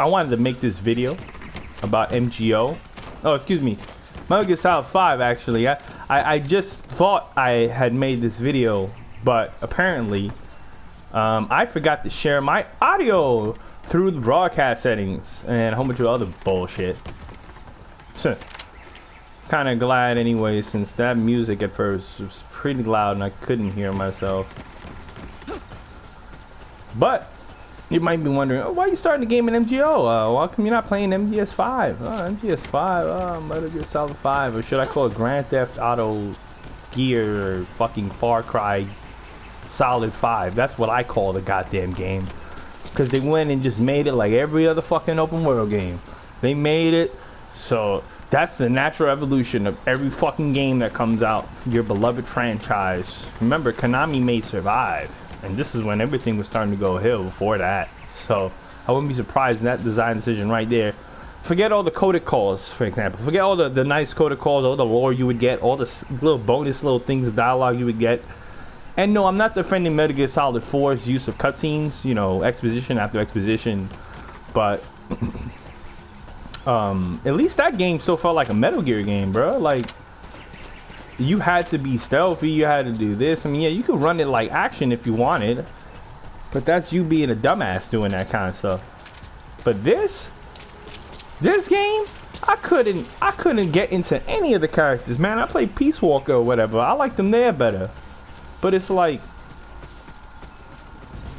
I wanted to make this video about MGO. Oh, excuse me, Metal Gear Solid 5. Actually, I just thought I had made this video, but apparently I forgot to share my audio through the broadcast settings and a whole bunch of other bullshit. So, kind of glad anyway, since that music at first was pretty loud and I couldn't hear myself. But you might be wondering, oh, why are you starting the game in MGO? Why come you're not playing MGS5? MGS5, Metal Gear Solid 5, or should I call it Grand Theft Auto Gear or fucking Far Cry Solid 5? That's what I call the goddamn game. Because they went and just made it like every other fucking open world game. They made it so that's the natural evolution of every fucking game that comes out. Your beloved franchise. Remember, Konami made Survive. And this is when everything was starting to go hill before that. So I wouldn't be surprised in that design decision right there. Forget all the coded calls, for example. Forget all the nice coded calls, all the lore you would get, all the little bonus little things of dialogue you would get. And no, I'm not defending Metal Gear Solid 4's use of cutscenes, you know, exposition after exposition. But at least that game still felt like a Metal Gear game, bro. Like, you had to be stealthy, you had to do this. I mean, yeah, you could run it like action if you wanted, but that's you being a dumbass doing that kind of stuff. But this game, I couldn't get into any of the characters, man. I played Peace Walker or whatever. I liked them there better. But it's like,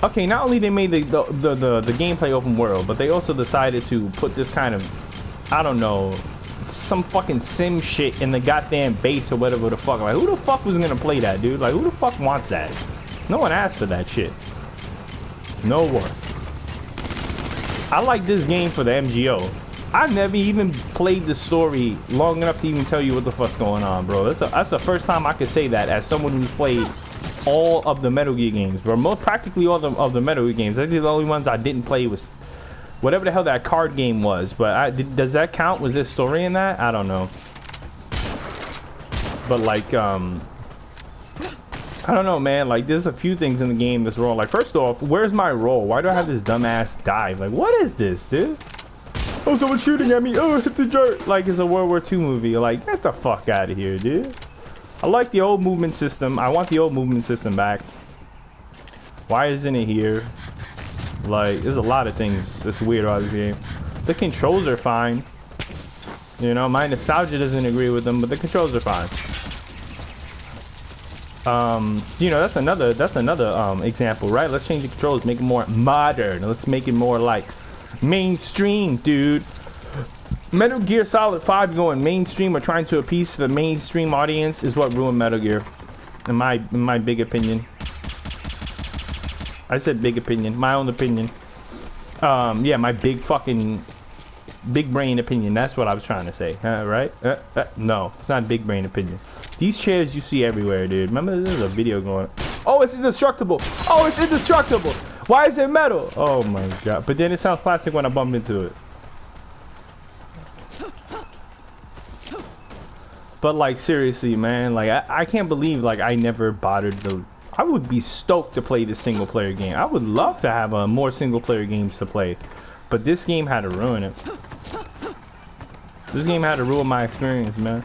okay, not only they made the gameplay open world, but they also decided to put this kind of, I don't know, some fucking sim shit in the goddamn base or whatever the fuck. Like, who the fuck was gonna play that, dude? Like, who the fuck wants that? No one asked for that shit. No one. I like this game for the MGO. I've never even played the story long enough to even tell you what the fuck's going on, bro. That's the first time I could say that as someone who's played all of the Metal Gear games, bro. Practically all of the Metal Gear games. I think the only ones I didn't play was whatever the hell that card game was, but does that count? Was there story in that? I don't know. But like, I don't know, man. Like, there's a few things in the game that's wrong. Like, first off, where's my role? Why do I have this dumbass dive? Like, what is this, dude? Oh, someone's shooting at me. Oh, hit the dirt. Like it's a World War II movie. Like, get the fuck out of here, dude. I like the old movement system. I want the old movement system back. Why isn't it here? Like, there's a lot of things that's weird about this game. The controls are fine. You know, my nostalgia doesn't agree with them, but the controls are fine. You know, that's another example, right? Let's change the controls, make it more modern. Let's make it more like mainstream, dude. Metal Gear Solid 5 going mainstream or trying to appease the mainstream audience is what ruined Metal Gear, in my big opinion. I said big opinion, my own opinion. Yeah, my big brain opinion. That's what I was trying to say, right? No, it's not big brain opinion. These chairs you see everywhere, dude. Remember, there's a video going. Oh, it's indestructible. Oh, it's indestructible. Why is it metal? Oh my god! But then it sounds plastic when I bump into it. But like, seriously, man, like I can't believe like I never bothered to. I would be stoked to play this single player game. I would love to have more single player games to play, but this game had to ruin it. This game had to ruin my experience, man.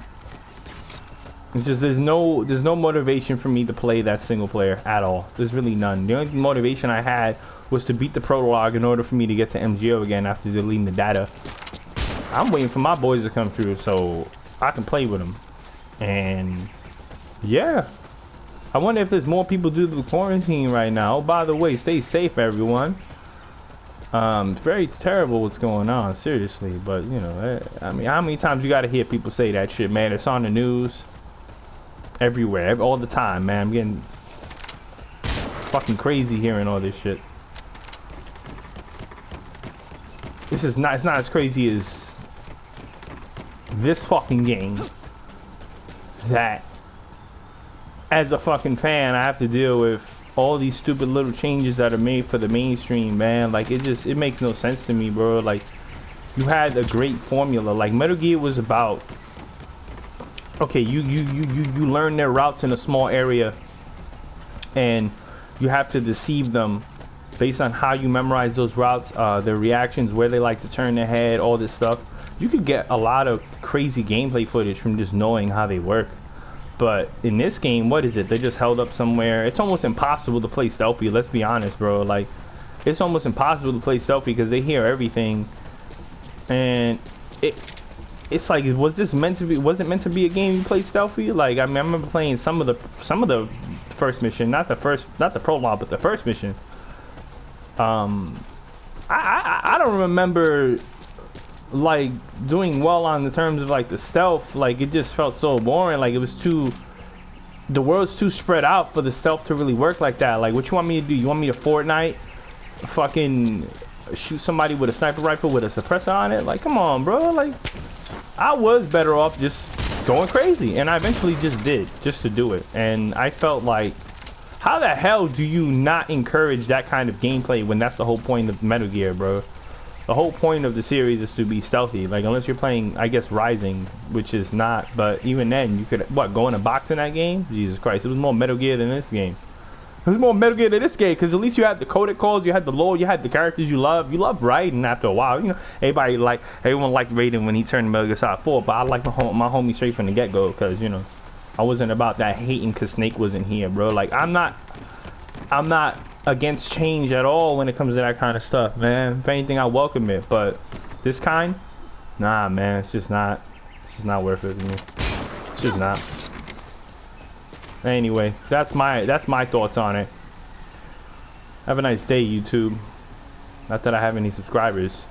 It's just there's no motivation for me to play that single player at all. There's really none. The only motivation I had was to beat the prologue in order for me to get to MGO again after deleting the data. I'm waiting for my boys to come through so I can play with them. And yeah, I wonder if there's more people due to the quarantine right now. Oh, by the way, stay safe, everyone. It's very terrible what's going on, seriously. But you know, I mean, how many times you gotta hear people say that shit, man? It's on the news everywhere, all the time, man. I'm getting fucking crazy hearing all this shit. It's not as crazy as this fucking game that as a fucking fan I have to deal with all these stupid little changes that are made for the mainstream, man. Like, it makes no sense to me, bro. Like, you had a great formula. Like, Metal Gear was about, okay, you learn their routes in a small area and you have to deceive them based on how you memorize those routes, their reactions, where they like to turn their head, all this stuff. You could get a lot of crazy gameplay footage from just knowing how they work. But in this game, what is it? They just held up somewhere. It's almost impossible to play stealthy. Let's be honest, bro. Like, it's almost impossible to play stealthy because they hear everything. And it's like, was it meant to be a game you play stealthy? Like, I mean, I remember playing some of the first mission, not the prologue, but the first mission. I don't remember like doing well on the terms of like the stealth. Like, it just felt so boring. Like, it was the world's too spread out for the stealth to really work like that. Like, what you want me to do? You want me to Fortnite fucking shoot somebody with a sniper rifle with a suppressor on it? Like, come on, bro. Like, I was better off just going crazy, and I eventually just did, just to do it. And I felt like, how the hell do you not encourage that kind of gameplay when that's the whole point of Metal Gear, bro? The whole point of the series is to be stealthy. Like, unless you're playing, I guess, Rising, which is not. But even then, you could, what, go in a box in that game? Jesus Christ, it was more Metal Gear than this game. It was more Metal Gear than this game, because at least you had the codec calls, you had the lore, you had the characters you love. You love Raiden after a while. You know, everyone liked Raiden when he turned Metal Gear Solid 4, but I like my homie straight from the get-go, because, you know, I wasn't about that hating because Snake wasn't here, bro. Like, I'm not against change at all when it comes to that kind of stuff, man. If anything, I welcome it, but this kind, nah, man, it's just not worth it to me. It's just not. Anyway, that's my thoughts on it. Have a nice day, YouTube. Not that I have any subscribers.